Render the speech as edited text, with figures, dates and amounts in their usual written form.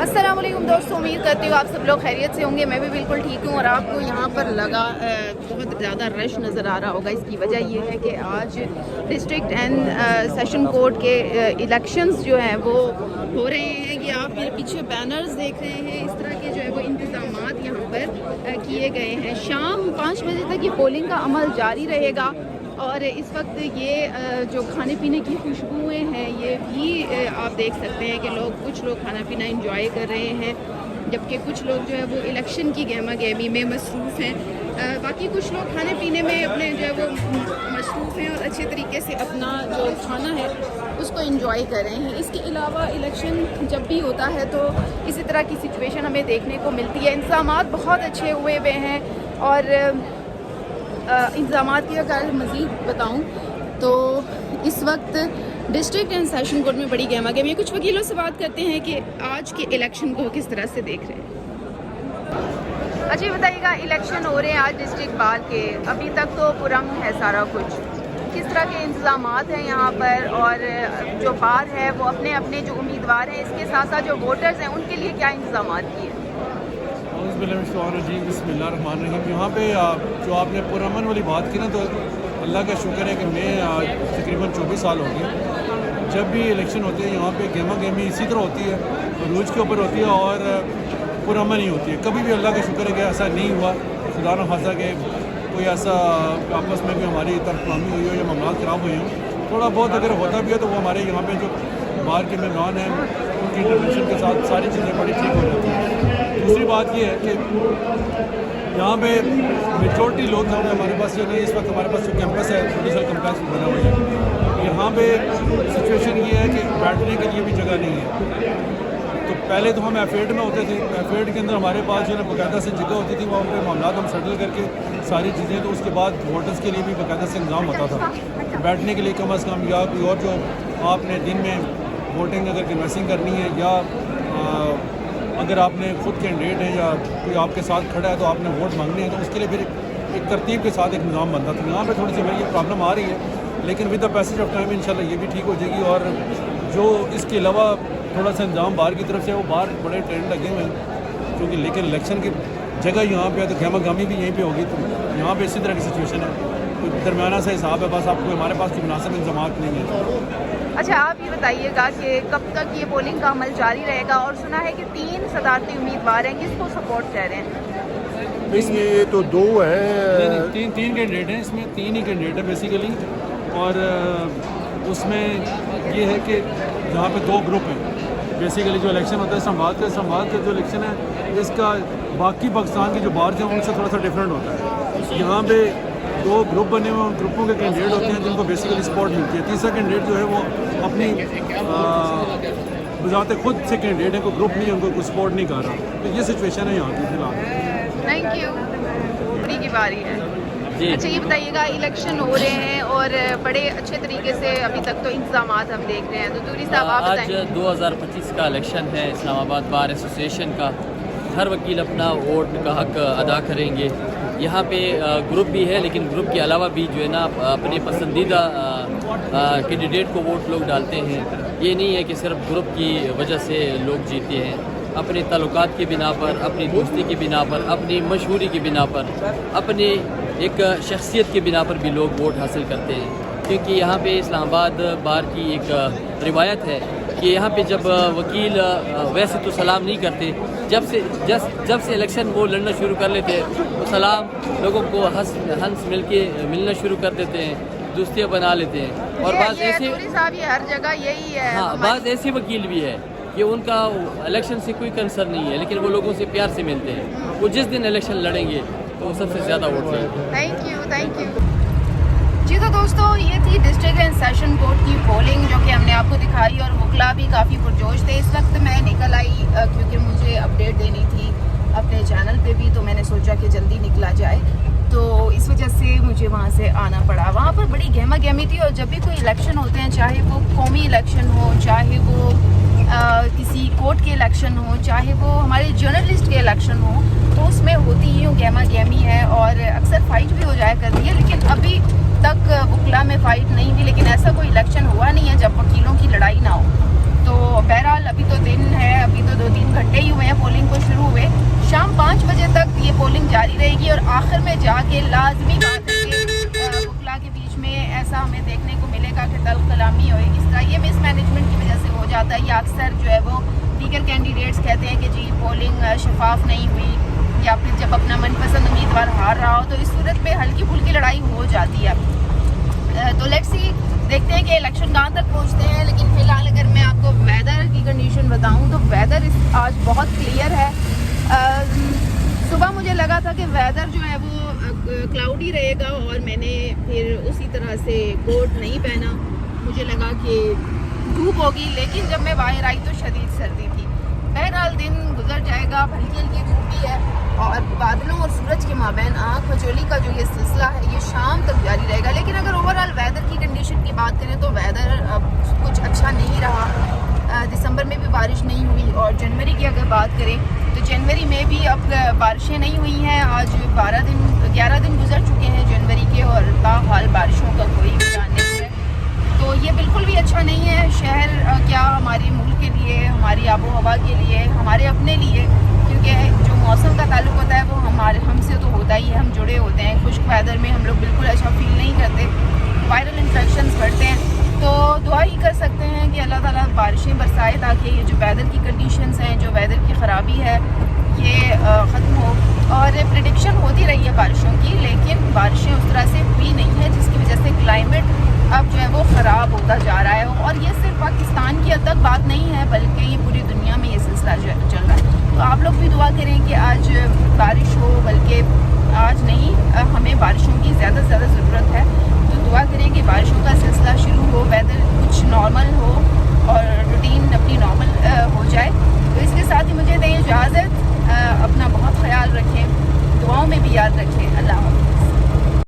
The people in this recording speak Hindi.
अस्सलाम वालेकुम दोस्तों, उम्मीद करती हूँ आप सब लोग खैरियत से होंगे। मैं भी बिल्कुल ठीक हूँ और आपको यहाँ पर लगा बहुत ज़्यादा रश नज़र आ रहा होगा। इसकी वजह ये है कि आज डिस्ट्रिक्ट एंड सेशन कोर्ट के इलेक्शंस जो हैं वो हो रहे हैं। ये आप मेरे पीछे बैनर्स देख रहे हैं, इस तरह के जो है वो इंतज़ामात यहाँ पर किए गए हैं। शाम 5 बजे तक ये पोलिंग का अमल जारी रहेगा और इस वक्त ये जो खाने पीने की खुशबुएं हैं ये भी आप देख सकते हैं कि कुछ लोग खाना पीना एंजॉय कर रहे हैं, जबकि कुछ लोग जो है वो इलेक्शन की गहमा गहमी में मसरूफ़ हैं। बाकी कुछ लोग खाने पीने में अपने जो है वो मसरूफ़ हैं और अच्छे तरीके से अपना जो खाना है उसको एंजॉय कर रहे हैं। इसके अलावा इलेक्शन जब भी होता है तो इसी तरह की सिचुएशन हमें देखने को मिलती है। इंतज़ामात बहुत अच्छे हुए हैं और इंतज़ामात की अगर मज़ीद बताऊं तो इस वक्त डिस्ट्रिक्ट एंड सेशन कोर्ट में बड़ी गहमा गहमी है। कुछ वकीलों से बात करते हैं कि आज के इलेक्शन को किस तरह से देख रहे हैं। अच्छा बताइएगा, इलेक्शन हो रहे हैं आज डिस्ट्रिक्ट बार के, अभी तक तो पुरअमन है सारा कुछ, किस तरह के इंतज़ामात हैं यहाँ पर और जो बार है वो अपने अपने जो उम्मीदवार हैं इसके साथ साथ जो वोटर्स हैं उनके लिए क्या इंतज़ामात किए? बिस्मिल्लाहिर्रहमानिर्रहीम। यहाँ पे जो आपने पुरअमन वाली बात की ना, तो अल्लाह का शुक्र है कि मैं तकरीबन 24 साल हो गए। जब भी इलेक्शन होते हैं यहाँ पे गहमा गहमी इसी तरह होती है, रूज के ऊपर होती है और पुरअमन ही होती है। कभी भी अल्लाह का शुक्र है कि ऐसा नहीं हुआ, खुदा न खासा के कोई ऐसा आपस में भी हमारी तरफामी हुई हो या मामला ख़राब हुए हों। थोड़ा बहुत अगर होता भी है तो वो हमारे यहाँ पे जो बाहर के मेहमान हैं उनकी इंटरवेंशन के साथ सारी चीज़ें बड़ी ठीक हो जाती हैं। दूसरी बात ये है कि यहाँ पे मेजॉरिटी लोग हैं, हमारे पास ये नहीं, इस वक्त हमारे पास जो कैंपस है जुडिशल कैंपस बना हुआ है, यहाँ पे सिचुएशन ये है कि बैठने के लिए भी जगह नहीं है। तो पहले तो हम एफेड में होते थे, एफेड के अंदर हमारे पास जो है बाकायदा से जगह होती थी, वहाँ पे मामला हम सेटल करके सारी चीज़ें, तो उसके बाद वोटर्स के लिए भी बाकायदा से इंतजाम होता था बैठने के लिए कम अज़ कम, या कोई और जो आपने दिन में वोटिंग अगर कन्वेंसिंग करनी है या अगर आपने खुद कैंडिडेट है या कोई आपके साथ खड़ा है तो आपने वोट मांगने हैं, तो उसके लिए फिर एक तरतीब के साथ एक निज़ाम बनता था। यहाँ पे थोड़ी सी भाई ये प्रॉब्लम आ रही है, लेकिन with the passage of time इंशाल्लाह ये भी ठीक हो जाएगी। और जो इसके अलावा थोड़ा सा इंतजाम बाहर की तरफ से, वो बाहर बड़े ट्रेंड लगे हुए हैं क्योंकि, लेकिन इलेक्शन की जगह यहाँ पे है तो गहमा गहमी भी यहीं पे होगी। तो यहाँ पे इसी तरह की सिचुएशन है, तो दरमियाना सा हिसाब है, बस आपको हमारे पास कोई मुनासिब इंतजाम नहीं है। अच्छा आप ये बताइएगा कि कब तक ये पोलिंग का अमल जारी रहेगा? और सुना है कि 3 सदारती उम्मीदवार हैं, किसको सपोर्ट कर रहे हैं? ये तो 2 हैं, तीन कैंडिडेट हैं, इसमें 3 ही कैंडिडेट है बेसिकली। और उसमें ये है कि यहाँ पे 2 ग्रुप हैं। बेसिकली जो इलेक्शन होता है इस्लामाबाद का जो इलेक्शन है इसका बाकी पाकिस्तान की जो बाहर हैं उनसे थोड़ा सा डिफरेंट होता है। यहाँ पे 2 ग्रुप बने हुए हैं, उन ग्रुपों के कैंडिडेट होते हैं जिनको बेसिकली सपोर्ट मिलती है। तीसरा कैंडिडेट जो है वो अपनी बजाते खुद से कैंडिडेट है, कोई ग्रुप नहीं है, उनको कोई सपोर्ट नहीं कर रहा। तो ये सिचुएशन है यहाँ की फिलहाल। Thank you. पूरी की बारी है जी। अच्छा ये बताइएगा, इलेक्शन हो रहे हैं और बड़े अच्छे तरीके से अभी तक तो इंतजामात हम देख रहे हैं, तो दूरी साहब आप आज 2025 का इलेक्शन है इस्लामाबाद बार एसोसिएशन का। हर वकील अपना वोट का हक अदा करेंगे। यहाँ पे ग्रुप भी है, लेकिन ग्रुप के अलावा भी जो है ना अपने पसंदीदा कैंडिडेट को वोट लोग डालते हैं। ये नहीं है कि सिर्फ ग्रुप की वजह से लोग जीते हैं, अपने ताल्लुकात की बिना पर, अपनी दोस्ती की बिना पर, अपनी मशहूरी की बिना पर, अपने एक शख्सियत की बिना पर भी लोग वोट हासिल करते हैं। क्योंकि यहाँ पे इस्लामाबाद बार की एक रिवायत है कि यहाँ पे जब वकील वैसे तो सलाम नहीं करते, जब से इलेक्शन वो लड़ना शुरू कर लेते हैं तो सलाम लोगों को हंस मिलना शुरू कर देते हैं, दोस्तियाँ बना लेते हैं। और बात ऐसे हर जगह यही है। हाँ, बात ऐसे वकील भी है कि उनका इलेक्शन से कोई कंसर्न नहीं है, लेकिन वो लोगों से प्यार से मिलते हैं। वो जिस दिन इलेक्शन लड़ेंगे तो वो सबसे ज़्यादा वोट लेंगे। Thank you. जी तो दोस्तों, ये थी डिस्ट्रिक्ट एंड सेशन कोर्ट की पोलिंग जो कि हमने आपको दिखाई और वकला भी काफ़ी पुरजोश थे। इस वक्त मैं निकल आई क्योंकि मुझे अपडेट देनी थी अपने चैनल पे भी, तो मैंने सोचा कि जल्दी निकला जाए, तो इस वजह से मुझे वहाँ से आना पड़ा। वहाँ पर बड़ी गहमा गहमी थी और जब भी कोई इलेक्शन होते हैं, चाहे वो कौमी इलेक्शन हो, चाहे वो किसी कोर्ट के इलेक्शन हो, चाहे वो हमारे जर्नलिस्ट के इलेक्शन हो, तो उसमें होती ही गहमा गहमी है और अक्सर फ़ाइट भी हो जाया करती है। लेकिन अभी तक वकला में फ़ाइट नहीं हुई, लेकिन ऐसा कोई इलेक्शन हुआ नहीं है जब वकीलों की लड़ाई ना हो। तो बहरहाल अभी तो दिन है, अभी तो 2-3 घंटे जाके लाजमी बात है कि वकला के बीच में ऐसा हमें देखने को मिलेगा कि तल्ख कलामी हो इस तरह, ये मिसमैनेजमेंट की वजह से हो जाता है। या अक्सर जो है वो दीगर कैंडिडेट्स कहते हैं कि जी पोलिंग शफाफ नहीं हुई, या फिर जब अपना मनपसंद उम्मीदवार हार रहा हो तो इस सूरत में हल्की फुल्की लड़ाई हो जाती है। तो लेट्स सी, देखते हैं कि इलेक्शन कहाँ तक पहुँचते हैं। लेकिन फ़िलहाल अगर मैं आपको वेदर की कंडीशन बताऊँ तो वेदर आज बहुत क्लियर है। सुबह मुझे लगा था कि वेदर जो है वो क्लाउडी रहेगा और मैंने फिर उसी तरह से कोट नहीं पहना, मुझे लगा कि धूप होगी, लेकिन जब मैं बाहर आई तो शदीद सर्दी थी। बहरहाल दिन गुजर जाएगा, हल्की हल्की धूप भी है और बादलों और सूरज के माबैन आँख मचोली का जो ये सिलसिला है ये शाम तक जारी रहेगा। लेकिन अगर ओवरऑल वेदर की कंडीशन की बात करें तो वेदर अब कुछ अच्छा नहीं रहा। दिसंबर में भी बारिश नहीं हुई और जनवरी की अगर बात करें तो जनवरी में भी अब बारिशें नहीं हुई हैं। आज 11 दिन गुजर चुके हैं जनवरी के और ताहाल बारिशों का कोई इम्कान नहीं है। तो ये बिल्कुल भी अच्छा नहीं है। शहर क्या हमारे मुल्क के लिए, हमारी आबो हवा के लिए, हमारे अपने लिए, क्योंकि जो मौसम का ताल्लुक होता है वो हमसे तो होता ही है, हम जुड़े होते हैं। खुश्क वेदर में हम लोग बिल्कुल अच्छा फील नहीं करते, वायरल इन्फेक्शंस बढ़ते हैं। तो दुआ ही कर सकते हैं कि अल्लाह ताला बारिशें बरसाए ताकि ये जो वेदर की कंडीशंस हैं, जो वेदर की ख़राबी है ये ख़त्म हो। और प्रेडिक्शन होती रही है बारिशों की, लेकिन बारिशें उस तरह से हुई नहीं है जिसकी वजह से क्लाइमेट अब जो है वो ख़राब होता जा रहा है। और ये सिर्फ पाकिस्तान की हद तक बात नहीं है बल्कि ये पूरी दुनिया में ये सिलसिला जो है चल रहा है। तो आप लोग भी दुआ करें कि आज बारिश हो, बल्कि आज नहीं, हमें बारिशों की ज़्यादा से ज़्यादा ज़रूरत है। तो दुआ करें कि बारिशों का सिलसिला शुरू हो, वेदर कुछ नॉर्मल हो और रूटीन अपनी नॉर्मल हो जाए। तो इसके साथ ही मुझे दें इजाज़त, अपना बहुत ख्याल रखें, दुआओं में भी याद रखें। अल्लाह हाफ़िज़।